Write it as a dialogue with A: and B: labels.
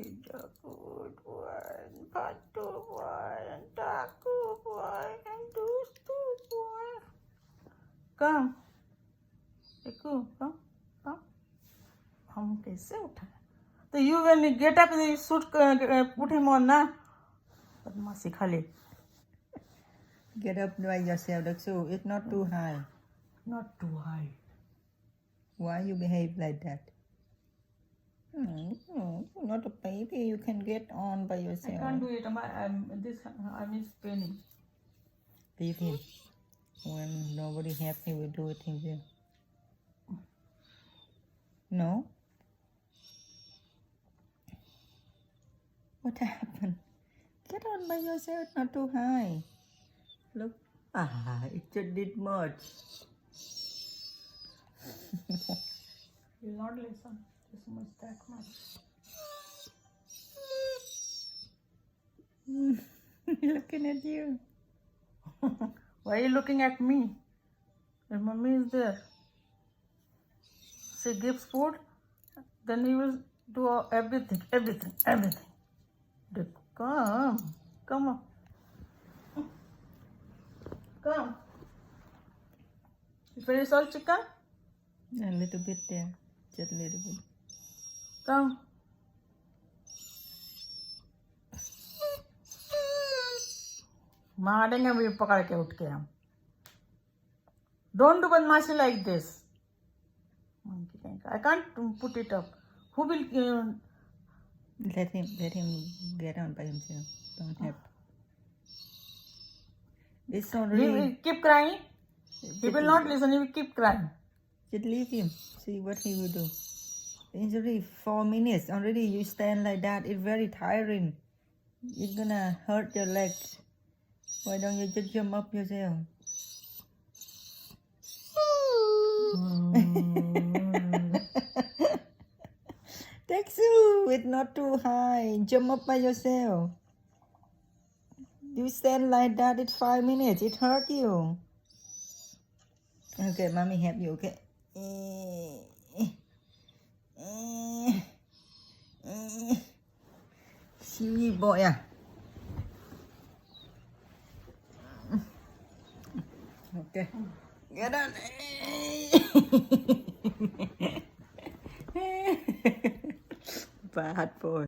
A: He's a good one, patu boy, and taku boy, and dustu boy. Come. Deku, come. हम कैसे उठा तो you when you get up you should put him on ना बदमाशी खाली
B: Get up by yourself, DEXU. It's not too high.
A: not too high.
B: Why you behave like that? Not a baby. You can get on by
A: I
B: yourself.
A: can't do it. This arm is paining.
B: Leave him. When nobody helps me, we do it himself. No? What happened? Get on by yourself, not too high. Look. It just did much.
A: You'll not listen. This much, that much.
B: Looking at you.
A: Why are you looking at me? Your mommy is there. She gives food, then he will do everything. Come on. Come. You finish all chicken?
B: A little bit there. Just a little bit.
A: Come. मारेंगे भी पकड़ के उठ के हम Don't do बदमाशी like this. I can't put it up. Who will
B: Let him get on by himself. Don't help. It's not
A: he will
B: really.
A: keep crying? He will not listen, he will keep crying.
B: Just leave him. See what he will do. It's already 4 minutes. Already you stand like that. It's very tiring. It's gonna hurt your legs. Why don't you just jump up yourself? DEXU, it's not too high. Jump up by yourself. You stand like that. It's 5 minutes. It hurt you. Okay, mommy help you. Okay. Silly boy, ah. Okay. Get on. Bad boy.